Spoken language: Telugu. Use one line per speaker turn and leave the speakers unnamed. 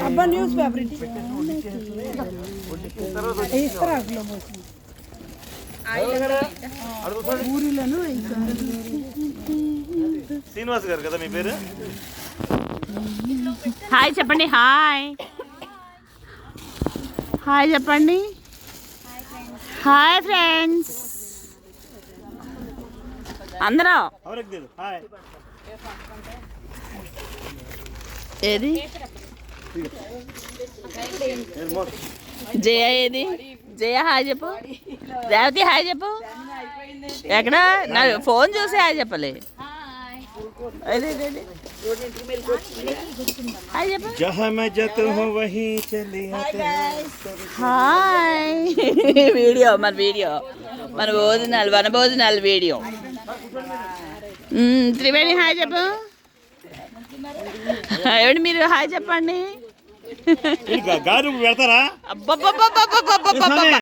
అబ్బా న్యూస్ పేపర్ ఊరిలను
శ్రీనివాస్ గారు కదా మీ పేరు?
హాయ్ చెప్పండి. హాయ్ హాయ్ చెప్పండి. హాయ్ ఫ్రెండ్స్ అందరూ. ఏది జయ? ఏది జయ? హాయ్ చెప్పు. రేవతి హాయ్ చెప్పు. ఎక్కడ? నా ఫోన్ చూసి హాయ్ చెప్పలే. హాయ్ చెప్పు. హాయ్. వీడియో మన భోజనాలు వీడియో. త్రివేణి హాయ్ చెప్పు. ఏమిటి మీరు హాయ్ చెప్పండి.
పెడతారా?
అబ్బబ్బబ్బబ్బబ్బబ్బబ్బబ్బ